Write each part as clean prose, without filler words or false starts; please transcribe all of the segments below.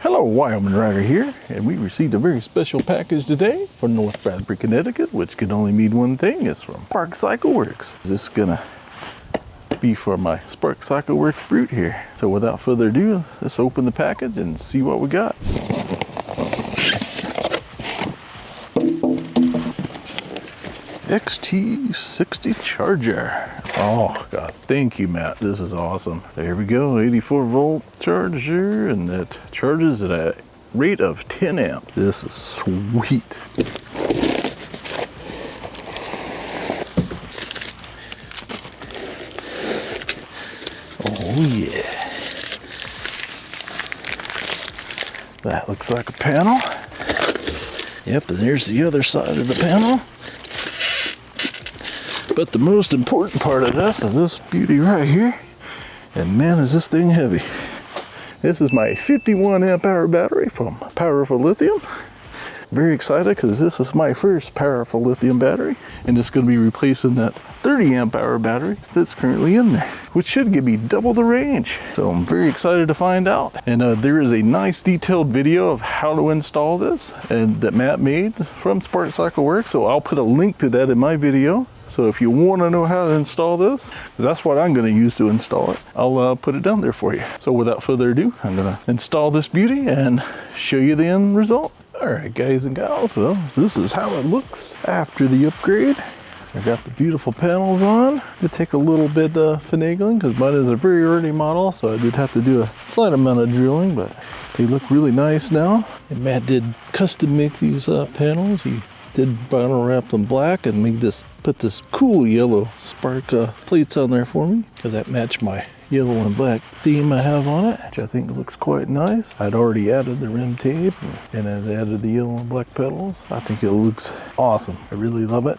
Hello, Wyoming Rider here, and we received a very special package today from North Bradford, Connecticut, which could only mean one thing. It's from Spark Cycle Works. This is gonna be for my Spark Cycle Works Brute here. So without further ado, let's open the package and see what we got. XT60 Charger. Oh God, thank you, Matt. This is awesome. There we go, 84 volt charger, and it charges at a rate of 10 amp. This is sweet. Oh yeah. That looks like a panel. Yep, and there's the other side of the panel. But the most important part of this is this beauty right here. And man, is this thing heavy. This is my 51 amp hour battery from Powerful Lithium. Very excited because this is my first Powerful Lithium battery. And it's going to be replacing that 30 amp hour battery that's currently in there, which should give me double the range. So I'm very excited to find out. And there is a nice detailed video of how to install this and that Matt made from Spark Cycle Works. So I'll put a link to that in my video. So if you want to know how to install this, because that's what I'm going to use to install it, I'll put it down there for you. So without further ado, I'm going to install this beauty and show you the end result. All right, guys and gals, well, this is how it looks after the upgrade. I got the beautiful panels on. It did take a little bit finagling because mine is a very early model, so I did have to do a slight amount of drilling, but they look really nice now. And Matt did custom make these panels. He did vinyl wrap them black and made this, put this cool yellow Spark plates on there for me because that matched my yellow and black theme I have on it, which I think looks quite nice. I'd already added the rim tape and I'd added the yellow and black pedals. I think it looks awesome. I really love it.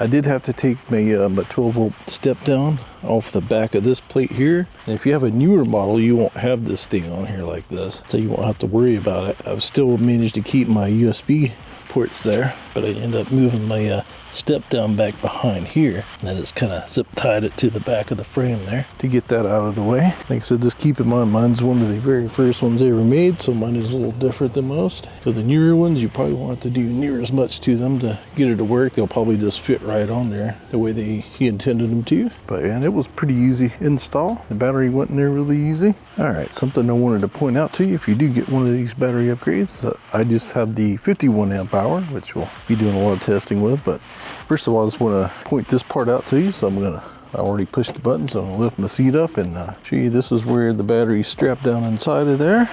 I did have to take my 12 volt step down off the back of this plate here. And if you have a newer model, you won't have this thing on here like this, so you won't have to worry about it. I've still managed to keep my USB ports there, but I end up moving my step down back behind here, and then it's kind of zip tied it to the back of the frame there to get that out of the way. Like I said, just keep in mind mine's one of the very first ones I ever made, so mine is a little different than most. So the newer ones, you probably won't have to do near as much to them to get it to work. They'll probably just fit right on there the way he intended them to. But man, it was pretty easy install. The battery went in there really easy. All right, something I wanted to point out to you, if you do get one of these battery upgrades, I just have the 51 amp hour, which we'll be doing a lot of testing with. But first of all, I just want to point this part out to you. So I already pushed the button, so I'm gonna lift my seat up and show you. This is where the battery's strapped down inside of there.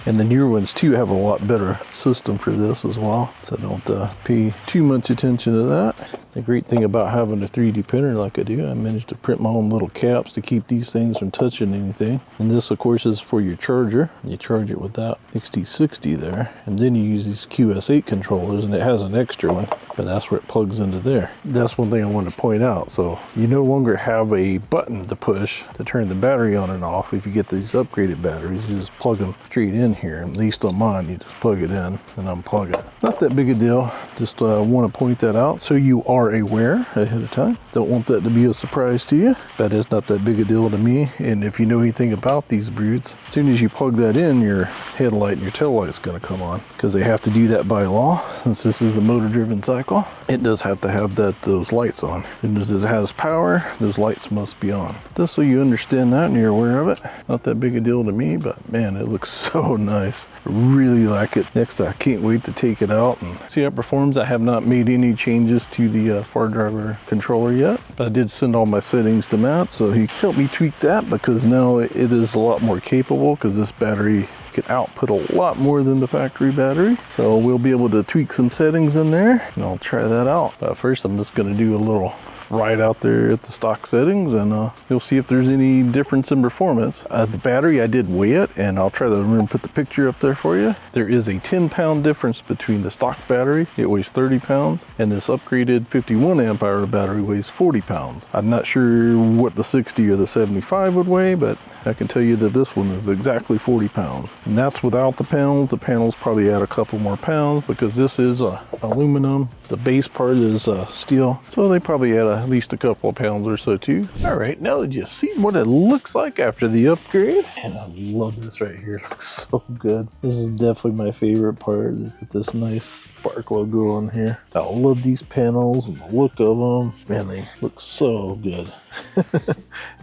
And the newer ones too have a lot better system for this as well. So don't pay too much attention to that. The great thing about having a 3D printer like I do, I managed to print my own little caps to keep these things from touching anything. And this of course is for your charger. You charge it with that XT60 there. And then you use these QS8 controllers, and it has an extra one, but that's where it plugs into there. That's one thing I wanted to point out. So you no longer have a button to push to turn the battery on and off. If you get these upgraded batteries, you just plug them straight in here. At least on mine, you just plug it in and unplug it. Not that big a deal. Just want to point that out so you are aware ahead of time. Don't want that to be a surprise to you. That is not that big a deal to me. And if you know anything about these brutes, as soon as you plug that in, your headlight and your tail light is going to come on, because they have to do that by law. Since this is a motor driven cycle, it does have to have those lights on. As soon as it has power, those lights must be on. Just so you understand that and you're aware of it. Not that big a deal to me, but man, it looks so nice. I really like it. Next, I can't wait to take it out and see how it performs. I have not made any changes to the far driver controller yet, but I did send all my settings to Matt, so he helped me tweak that, because now it is a lot more capable, because this battery can output a lot more than the factory battery. So we'll be able to tweak some settings in there, and I'll try that out. But first, I'm just going to do a little ride out there at the stock settings, and you'll see if there's any difference in performance. The battery, I did weigh it, and I'll try to remember to put the picture up there for you. There is a 10-pound difference between the stock battery, it weighs 30 pounds, and this upgraded 51 amp hour battery weighs 40 pounds. I'm not sure what the 60 or the 75 would weigh, but I can tell you that this one is exactly 40 pounds. And that's without the panels. The panels probably add a couple more pounds, because this is aluminum. The base part is steel, so they probably add at least a couple of pounds or so too. All right, now that you've seen what it looks like after the upgrade, and I love this right here. It looks so good. This is definitely my favorite part. With this nice Spark logo on here. I love these panels and the look of them. Man, they look so good.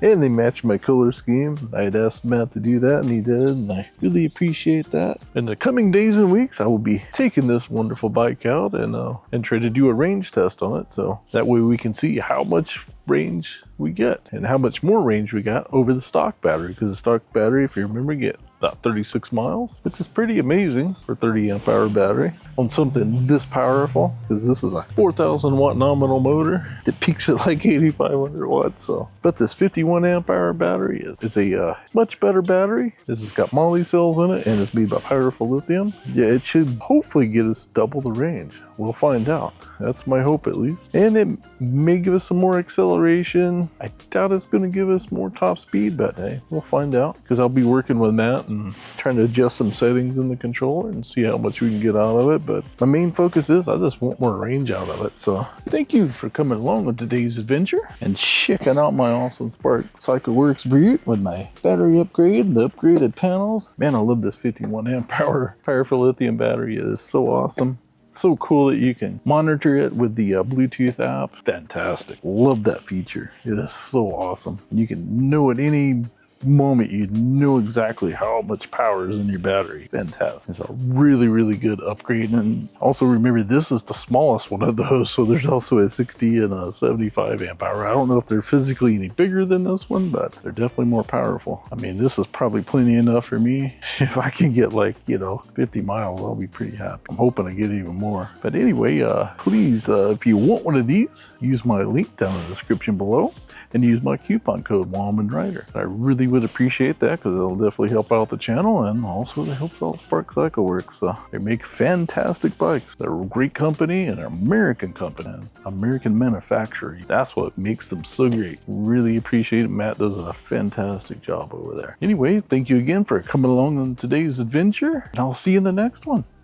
And they match my color scheme. I had asked Matt to do that and he did, and I really appreciate that. In the coming days and weeks, I will be taking this wonderful bike out and try to do a range test on it, so that way we can see how much range we get and how much more range we got over the stock battery, because the stock battery, if you remember, get about 36 miles, which is pretty amazing for 30 amp hour battery on something this powerful, because this is a 4,000 watt nominal motor that peaks at like 8,500 watts. So, but this 51 amp hour battery is a much better battery. This has got moly cells in it and it's made by Powerful Lithium. Yeah, it should hopefully get us double the range. We'll find out. That's my hope, at least. And it may give us some more acceleration. I doubt it's going to give us more top speed, but hey, we'll find out, because I'll be working with Matt and trying to adjust some settings in the controller and see how much we can get out of it. But my main focus is I just want more range out of it. So thank you for coming along with today's adventure and checking out my awesome Spark CycleWorks Butte with my battery upgrade, the upgraded panels. Man, I love this 51 amp hour Powerful Lithium battery. It is so awesome. So cool that you can monitor it with the Bluetooth app. Fantastic. Love that feature. It is so awesome. You can know at any moment you know exactly how much power is in your battery. Fantastic. It's a really, really good upgrade. And also remember, this is the smallest one of those, so there's also a 60 and a 75 amp hour. I don't know if they're physically any bigger than this one, but they're definitely more powerful. I mean, this is probably plenty enough for me. If I can get 50 miles, I'll be pretty happy. I'm hoping to get even more. But anyway, please, if you want one of these, use my link down in the description below and use my coupon code WALMANRIDER. I really would appreciate that, because it'll definitely help out the channel, and also it helps out Spark CycleWorks. They make fantastic bikes. They're a great company, and they're an American company, an American manufacturer. That's what makes them so great. Really appreciate it. Matt does a fantastic job over there. Anyway, thank you again for coming along on today's adventure, and I'll see you in the next one.